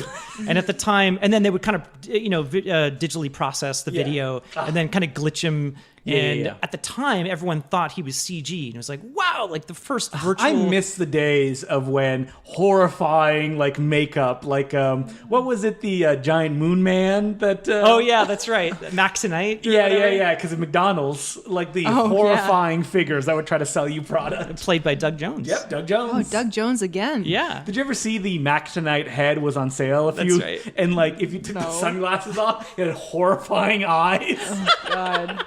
And at the time, and then they would kind of, digitally process the video and then kind of glitch him. And at the time, everyone thought he was CG, and it was like, wow, like the first virtual. I miss the days of when horrifying like makeup, like what was it, the giant moon man that? Oh yeah, that's right, Maxonite. or whatever. yeah. Because of McDonald's, like the horrifying figures that would try to sell you product. Played by Doug Jones. Yep, Doug Jones. Oh, Doug Jones again. Yeah. Did you ever see the Maxonite head was on sale? Right. And like if you took the sunglasses off, it had horrifying eyes. God.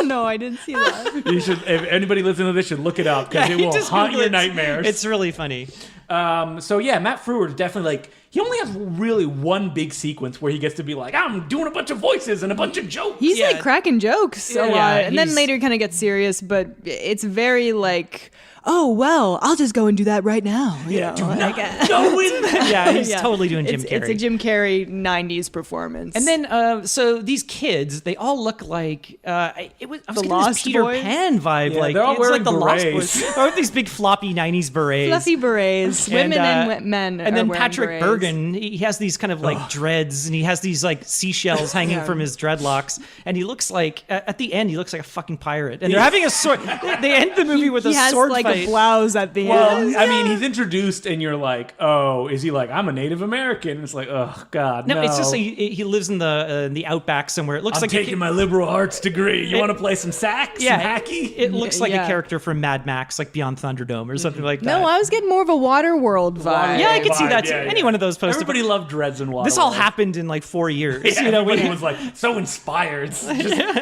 No, I didn't see that. You should. If anybody listening to this should look it up because it will Just haunt Google your it. nightmares. It's really funny. So yeah, Matt Frewer is definitely like he only has really one big sequence where he gets to be like, I'm doing a bunch of voices and a bunch of jokes. He's Yeah. like cracking jokes a Yeah, lot, and then he's- later kind of gets serious. But it's very like, oh well, I'll just go and do that right now. You know, like, Go in there. Yeah, he's yeah. totally doing Jim it's, Carrey. It's a Jim Carrey '90s performance. And then, so these kids, they all look like I was getting Lost this Peter Boys? Pan vibe. Yeah, like they're all it's wearing like the Lost berets. Boys. Or these big floppy '90s berets. fluffy berets, women and men. And then are wearing Patrick berets. Bergen, he has these kind of like dreads, and he has these like seashells hanging Yeah. from his dreadlocks, and he looks like at the end he looks like a fucking pirate. And they're having a sword. They end the movie with He a has sword like fight. a blouse at the Well, end. I mean, he's introduced, and you're like, oh, is he like, I'm a Native American? It's like, oh God, no. No, it's just he lives in the outback somewhere. It looks I'm like taking my liberal arts degree. You want to play some sax? yeah, some hacky? It looks like a Yeah. character from Mad Max, like Beyond Thunderdome or something like that. No, I was getting more of a Waterworld vibe. Yeah, I could see vibe, that too. yeah, yeah. Any one of those posters. Everybody loved Dreads and Water. This all happened in like 4 years. Yeah, you know, everybody was like so inspired. Just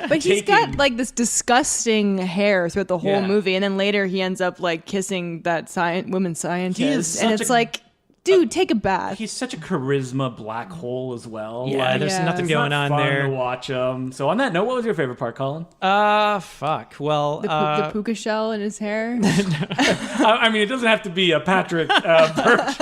But he's taking- got like this disgusting hair throughout the whole Yeah. movie, and then later he ends up like kissing that woman He is scientist, such and it's a like, dude, take a bath. He's such a charisma black hole as well. Yeah, Like, there's Yeah. nothing it's going not on fun there. to watch him. So on that note, what was your favorite part, Colin? Fuck. Well, The puka shell in his hair. I mean, it doesn't have to be a Patrick Birch.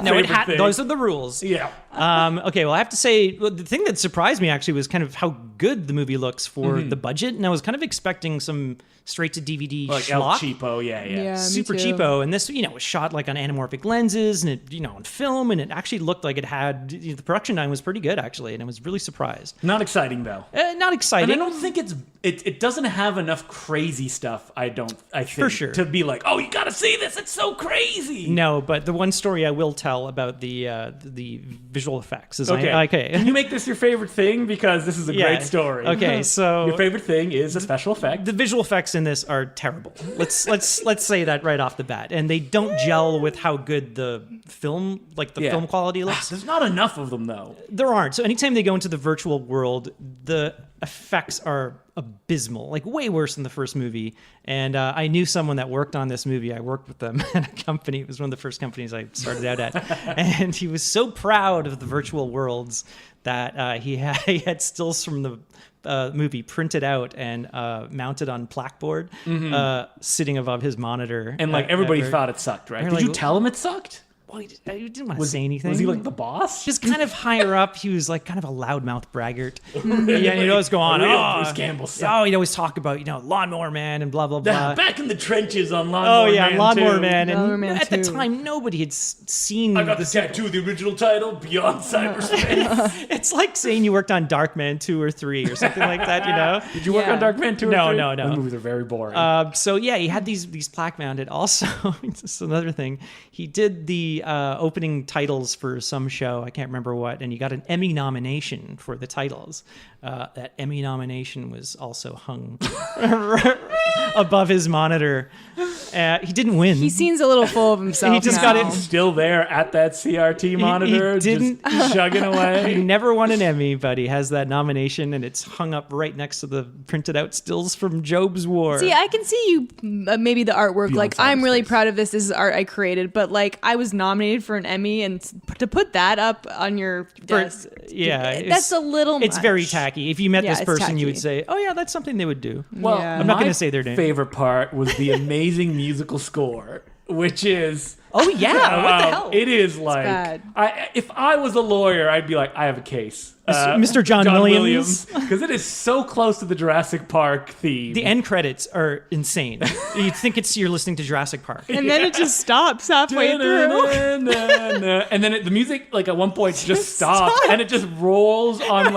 no, thing. those are the rules. Yeah. Okay, well, I have to say, the thing that surprised me actually was kind of how good the movie looks for the budget, and I was kind of expecting some straight to DVD Like El schlock. Cheapo, yeah. Yeah. me Super too. cheapo, and this was shot like on anamorphic lenses and it on film, and it actually looked like it had the production time was pretty good actually, and I was really surprised. Not exciting though. Not exciting. And I don't think it doesn't have enough crazy stuff. I think For sure. to be like, oh, you gotta see this. It's so crazy. No, but the one story I will tell about the visual effects is Okay. Can you make this your favorite thing, because this is a great story? Okay, so your favorite thing is a special effect. the visual effects in this are terrible. Let's say that right off the bat, and they don't gel with how good the film, film quality looks. There's not enough of them though. There aren't. So anytime they go into the virtual world, the effects are abysmal, like way worse than the first movie. And I knew someone that worked on this movie. I worked with them at a company. It was one of the first companies I started out at. And he was so proud of the virtual worlds that he had stills from the movie printed out and mounted on blackboard, sitting above his monitor. And everybody thought it sucked, right? They're Did like, you tell him it sucked? Well, he didn't want to say anything. Was he like the boss? Just kind of higher up, he was like kind of a loudmouth braggart. Yeah, he'd always go on. Bruce Campbell sucked. Oh, he'd always talk about Lawnmower Man and blah blah blah. Back in the trenches on Lawnmower Man. Lawnmower 2. Man. Lawnmower And Man at the 2. time, nobody had seen. I got the tattoo, the original title, Beyond Cyberspace. It's like saying you worked on Darkman 2 or 3 or something like that. Did you work Yeah. on Darkman 2 or No, 3? no, no. Those movies are very boring. So yeah, he had these plaque mounted. Also, this is another thing. He did the opening titles for some show. I can't remember what, and he got an Emmy nomination for the titles. That Emmy nomination was also hung above his monitor. He didn't win. He seems a little full of himself. He just now. got it. Still there at that CRT monitor, didn't- just chugging He away. never won an Emmy, but he has that nomination, and it's hung up right next to the printed out stills from Job's War. See, I can see you, maybe the artwork. Beyond I'm really Cyberspace. proud of this. This is art I created, but I was nominated for an Emmy, and to put that up on your desk, yeah, that's a little. It's very much. tacky. If you met Yeah, this it's person, you would tacky. say, "Oh yeah, that's something they would do." Well, Yeah. I'm not my gonna say their name. favorite part was the amazing musical score, which is Oh yeah, what the hell? It is like bad. if I was a lawyer, I'd be like, I have a case. Mr. John Williams. Because it is so close to the Jurassic Park theme. The end credits are insane. You'd think you're listening to Jurassic Park. And then it just stops halfway through. and then the music at one point just stops and it just rolls on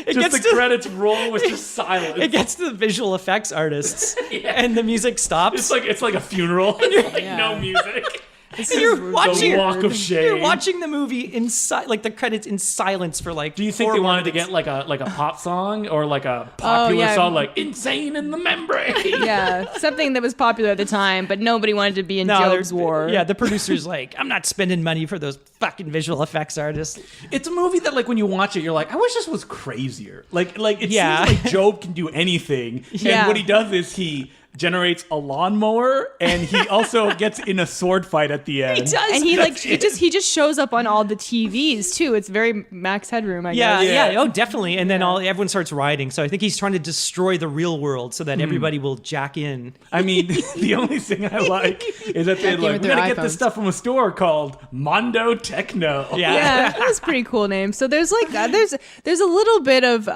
gets the to- credits roll with just silence. It gets to the visual effects artists, and the music stops. It's like a funeral. It's like Yeah. no music. This And is you're watching The walk of shame. You're watching the movie in the credits in silence for Do you think 4 they wanted to minutes. get like a pop song or like a popular yeah. song like "Insane in the Membrane"? Yeah, something that was popular at the time, but nobody wanted to be in Job's War. Yeah, the producer's like, I'm not spending money for those fucking visual effects artists. It's a movie that when you watch it, you're like, I wish this was crazier. It Yeah. seems like Job can do anything, Yeah. and what he does is he generates a lawnmower, and he also gets in a sword fight at the end. He does. And he just shows up on all the TVs too. It's very Max Headroom, I Yeah, guess. yeah, oh, definitely. And then everyone starts rioting. So I think he's trying to destroy the real world so that everybody will jack in. I mean, the only thing I like is that they're Jacking like, with we're their gonna get this iPhones. stuff from a store called Mondo Techno. Yeah. Yeah, that was a pretty cool name. So there's there's a little bit of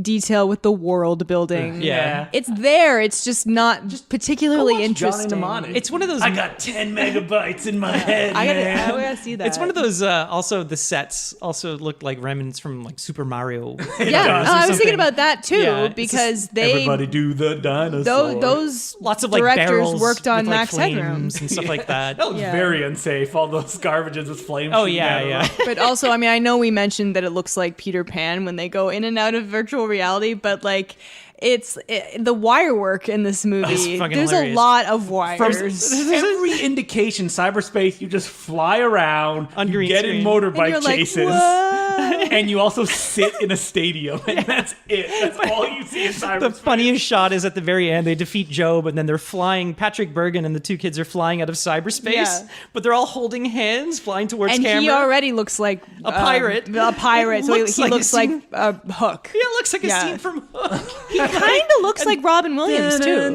detail with the world building. Yeah. It's there. It's just not particularly Johnny interesting. Mnemonic. It's one of those. I got 10 megabytes in my head. I man. gotta see that. It's one of those. Also, the sets also look like remnants from Super Mario. Yeah, does. I was something. thinking about that too Yeah, it's because they Everybody do the dinosaur. those Lots of directors barrels worked on with, Max Headroom. flames and stuff like that. That was Yeah. very unsafe. All those garbages with flames. Oh shooting yeah, out of yeah. them. But also, I mean, I know we mentioned that it looks like Peter Pan when they go in and out of virtual reality, but the wire work in this movie. fucking There's hilarious. a lot of wires. Every indication, cyberspace, you just fly around, On you green get in screen. motorbike And you're like, chases. what? And you also sit in a stadium, and that's it. That's all you see in cyberspace. The funniest shot is at the very end. They defeat Job, and then they're flying. Patrick Bergen and the two kids are flying out of cyberspace, Yeah. but they're all holding hands, flying towards And camera. he already looks like A pirate. A pirate. So Looks he like a looks like scene- a Hook. Yeah, it looks like a Yeah. scene from Hook. He kind of looks like Robin Williams too.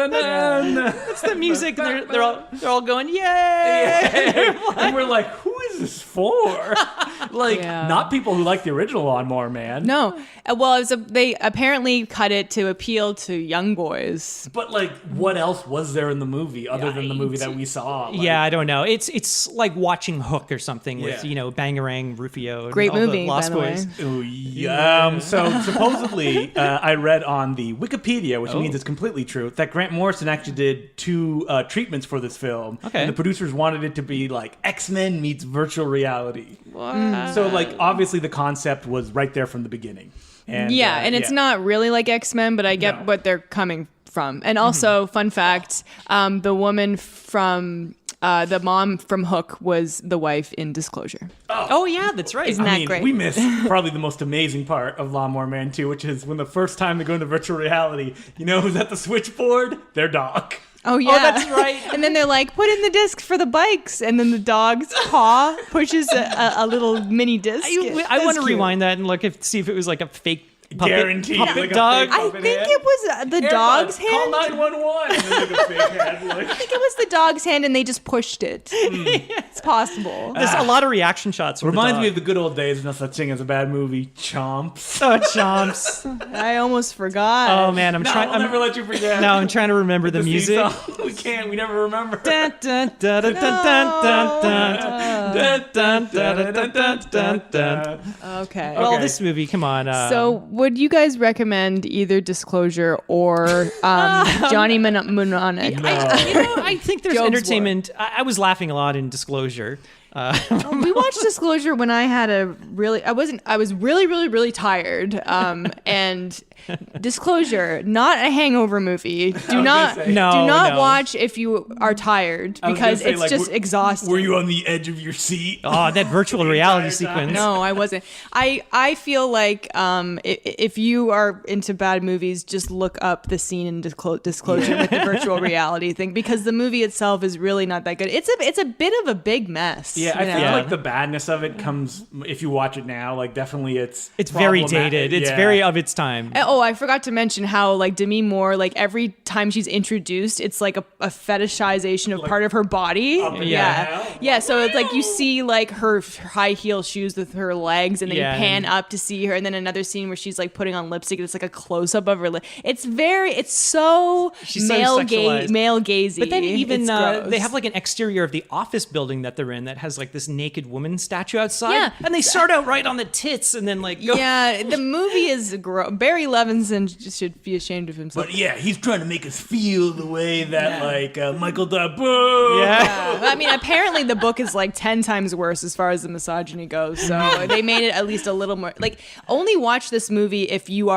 That's the music. And they're all going, yay! And we're like, who is this for? Like, Yeah. not people who like the original Lawnmower Man. No, well, they apparently cut it to appeal to young boys. But like, what else was there in the movie other than the movie that we saw? Like, Yeah, I don't know. It's like watching Hook or something with Yeah. Bangarang, Rufio, and Great all movie, the Lost by the Boys. way. Ooh, yeah. So supposedly, I read on the Wikipedia, which means it's completely true, that Grant Morrison actually did 2 treatments for this film. Okay. And the producers wanted it to be like X-Men meets virtual reality. So like, obviously the concept was right there from the beginning. And, And it's not really like X-Men, but I get No. what they're coming from. And also, fun fact, the woman from the mom from Hook was the wife in Disclosure. Oh yeah, that's right. Isn't I that mean, great? we missed probably the most amazing part of Lawnmower Man 2, which is when the first time they go into virtual reality, you know who's at the switchboard? Their dog. Oh yeah, that's right. And then they're like, put in the disc for the bikes, and then the dog's paw pushes a little mini disc. I want to rewind that and see if it was like a fake Guaranteed. puppet Like a dog. fake I puppet think hand. it was the dog's Call hand. 911. And then like a fake hand, like, I think it was the dog's hand, and they just pushed it. It's possible. There's a lot of reaction shots. From reminds the me dog. of the good old days. No such thing as a bad movie. Chomps. Oh, chomps. I almost forgot. Oh man, I'm No, trying. I'll never let you forget. No, I'm trying to remember the theme music. song. We can't. We never remember. Dun, dun, dun, dun, dun, dun, dun, dun, dun, dun, dun, dun, dun, dun. Okay. Well, Okay. this movie, come on. So, would you guys recommend either Disclosure or Johnny Mnemonic? I think there's Job's entertainment. I was laughing a lot in Disclosure. We watched Disclosure when I had I was really tired. And Disclosure, not a hangover movie. Do not No. watch if you are tired I was because gonna say, it's like, just exhausting. Were you on the edge of your seat? Oh, that virtual reality entire time. sequence. No, I wasn't. I feel like if you are into bad movies, just look up the scene in Disclosure with the virtual reality thing, because the movie itself is really not that good. It's a bit of a big mess. Yeah, I you think know? like the badness of it comes if you watch it now. Like definitely, it's very problematic. dated. It's Yeah. very of its time. Oh, I forgot to mention how like Demi Moore, like every time she's introduced, it's like a fetishization of part of her body. Up and Yeah, down. yeah. So it's like you see like her high heel shoes with her legs, and then Yeah, you pan up to see her, and then another scene where she's like putting on lipstick. It's like a close up of her lip. It's so She's so male sexualized. male gazy. But then even It's gross. they have like an exterior of the office building that they're in that has like this naked woman statue outside. Yeah. And they start out right on the tits and then like go. Yeah, the movie is Barry Levinson should be ashamed of himself. But yeah, he's trying to make us feel the way that like Michael Dabu. Yeah. I mean, apparently the book is like 10 times worse as far as the misogyny goes. So they made it at least a little more like, only watch this movie if you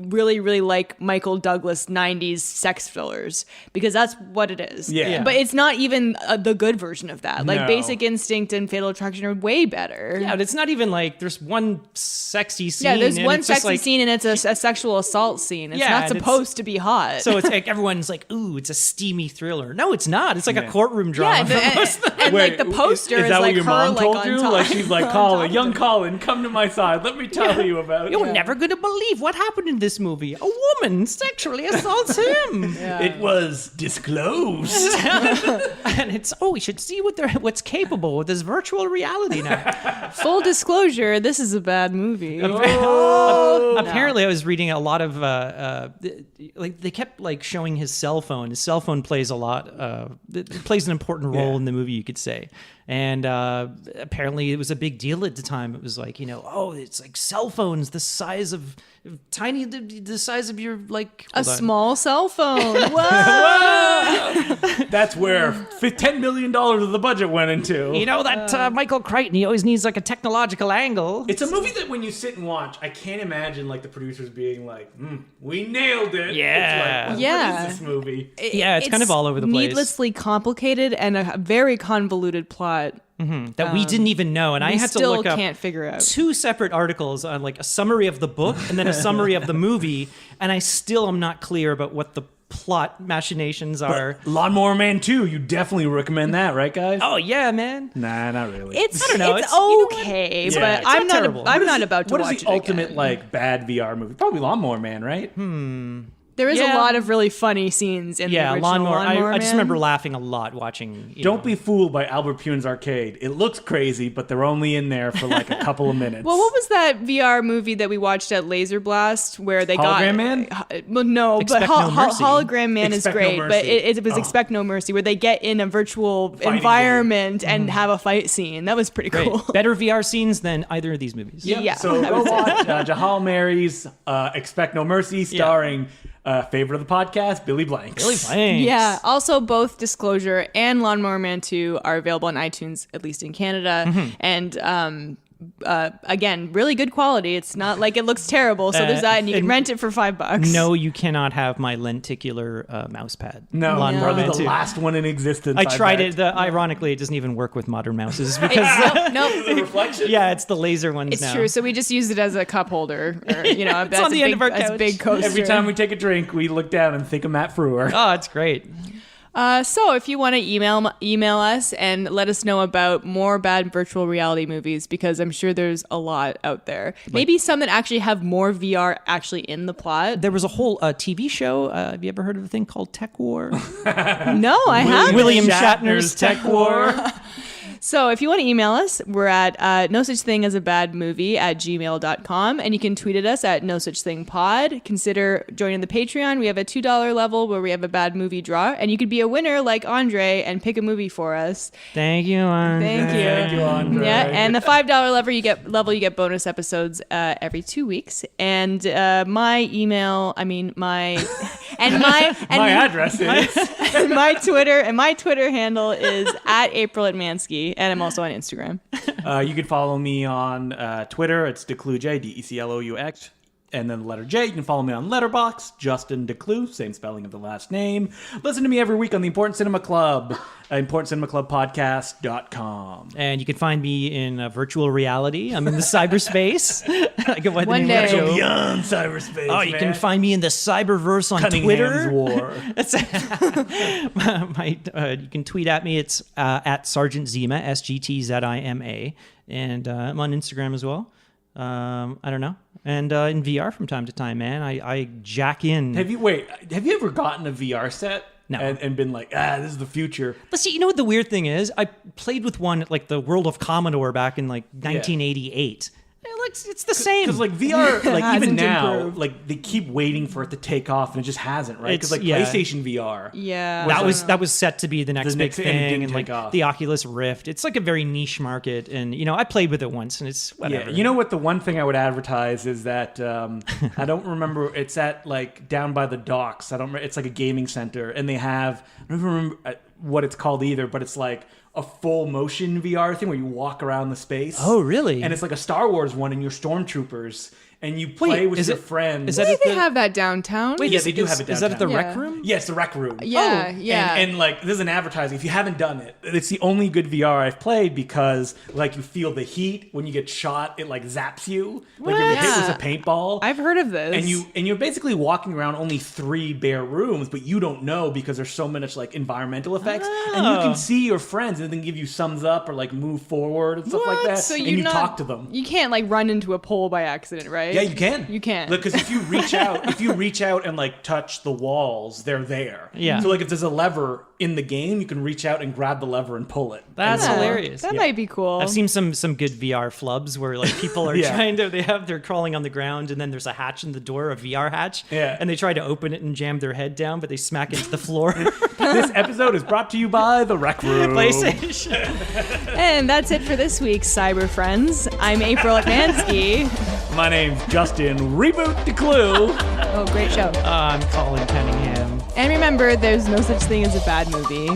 really like Michael Douglas 90s sex fillers, because that's what it is. Yeah. But it's not even the good version of that. Like No. Basic Instinct and Fatal Attraction are way better. Yeah, it's not even like there's one sexy scene. Yeah, there's and one it's just, sexy like, scene and it's a sexual assault scene. It's Yeah, not and it's- supposed to be hot. So it's like everyone's like, ooh, it's a steamy thriller. No, it's not. It's like a courtroom yeah, drama. and like the poster is that like what your her mom like told on you? top. Like she's like, on Colin, top young of it. Colin, come to my side. Let me tell you about You're it. never going to believe what happened in this movie. A woman sexually assaults him. It was disclosed. And it's, we should see what's capable with this virtual reality now. Full disclosure, this is a bad movie. Apparently, I was reading a lot of like they kept like showing his cell phone. His cell phone plays a lot. It plays an important role in the movie, you could say. And apparently, it was a big deal at the time. It was like, it's like cell phones the size of the size of your like A hold on. small cell phone. Whoa! That's where $10 million of the budget went into. That Michael Crichton, he always needs like a technological angle. It's a movie that when you sit and watch, I can't imagine like the producers being like, "We nailed it." Yeah. It's like, Yeah. What is this movie? Yeah, it's kind of all over the place. Needlessly complicated and a very convoluted plot. that we didn't even know, and I had to still look up can't figure out. 2 separate articles on like a summary of the book and then a summary of the movie, and I still am not clear about what the plot machinations are. Lawnmower Man 2, you definitely recommend that, right, guys? Oh yeah, man. Nah, not really. It's I don't know, It's it's- you know what? okay, Yeah, but it's I'm not not. terrible. I'm not about to What watch is the it ultimate again. like bad VR movie? Probably Lawnmower Man, right? There is Yeah. a lot of really funny scenes in the original Lawnmower I just Man. remember laughing a lot watching. Don't be fooled by Albert Pune's Arcade. It looks crazy, but they're only in there for like a couple of minutes. Well, what was that VR movie that we watched at Laser Blast where they Hologram Man? Well, no, Expect but No Mercy. Hologram Man Expect is No great, Mercy. but it was Expect No Mercy, where they get in a virtual Fighting environment and have a fight scene. That was pretty Great. cool. Better VR scenes than either of these movies. Yep. Yeah. So go watch Jahal Mary's Expect No Mercy, starring favorite of the podcast, Billy Blanks. Really thanks. Yeah. Also, both Disclosure and Lawnmower Man 2 are available on iTunes, at least in Canada. And again, really good quality. It's not like it looks terrible. So there's that, and you can rent it for $5. No, you cannot have my lenticular mouse pad. No, Lawnmower probably Man the 2. last one in existence. I tried bet. it. Ironically, it doesn't even work with modern mouses because Nope. The reflection. yeah, it's the laser ones It's now. true. So we just used it as a cup holder. Or, that's on the a end big, of our that's a couch. big coaster. Every time we take a drink, we look down and think of Matt Frewer. Oh, it's great. So if you want to email us and let us know about more bad virtual reality movies, because I'm sure there's a lot out there. Maybe some that actually have more VR actually in the plot. There was a whole TV show. Have you ever heard of a thing called Tech War? No, I haven't. William Shatner's Tech War. So if you want to email us, we're at no such thing as a bad movie at gmail.com, and you can tweet at us at no such thing pod. Consider joining the Patreon. We have a $2 level where we have a bad movie draw, and you could be a winner like Andre and pick a movie for us. Thank you, Andre. Thank you. Thank you, Andre. Yeah, and the $5 level you get bonus episodes every 2 weeks. And my email, I mean my and my and My address is. and my Twitter handle is at April at Mansky, and I'm also on Instagram. You can follow me on Twitter. It's DeCluJ, DECLOUX, and then the letter J. You can follow me on Letterboxd, Justin DeClue, same spelling of the last name. Listen to me every week on the Important Cinema Club, ImportantCinemaClubPodcast.com. And you can find me in virtual reality. I'm in the cyberspace. I go by the One name of the day. show. Beyond cyberspace. Oh, you can find me in the cyberverse on Cunningham's Twitter. War. You can tweet at me. It's at Sergeant Zima, SGTZIMA. And I'm on Instagram as well. I don't know. And in VR from time to time, man. I jack in. Have you ever gotten a VR set? No. And been like, this is the future. But see, you know what the weird thing is? I played with one at like the World of Commodore back in like 1988. It's the same. Because like VR, like even Hasn't now, improved. like they keep waiting for it to take off, and it just hasn't, right? Because like It's- yeah. PlayStation VR, Yeah. that was set to be the next The big next- and it thing, didn't and like take off. the Oculus Rift. It's like a very niche market, and I played with it once, and it's whatever. Yeah, you know what? The one thing I would advertise is that I don't remember. It's at like down by the docks. I don't remember. It's like a gaming center, and they have. I don't remember what it's called either, but it's like a full motion VR thing where you walk around the space. Oh, really? And it's like a Star Wars one, and you're stormtroopers, and you play with is your it- friends. is that Why at do they the- have that downtown? Yeah, they do have it Is that at the downtown. rec Yeah. room? Yes, the rec room. Yeah, Oh. yeah. And like there's an advertising. If you haven't done it, it's the only good VR I've played because like you feel the heat when you get shot. It like zaps you like you're hit with a paintball. I've heard of this. and you're basically walking around only 3 bare rooms, but you don't know because there's so much like environmental effects, and you can see your friends and then give you thumbs up or like move forward and stuff like What? that. So and you're you not- talk to them. You can't like run into a pole by accident, right? Yeah, you can. You can. Because if you reach out and like touch the walls, they're there. Yeah. So like if there's a lever in the game, you can reach out and grab the lever and pull it. That's Yeah, hilarious. That might be cool. I've seen some good VR flubs where like people are Yeah. they're crawling on the ground, and then there's a hatch in the door, a VR hatch, Yeah. and they try to open it and jam their head down, but they smack into the floor. This episode is brought to you by the Rec Room. PlayStation. And that's it for this week's Cyber Friends. I'm April Atmansky. My name's Justin Reboot the Clue. Oh, great show. I'm Colin Cunningham. And remember, there's no such thing as a bad movie.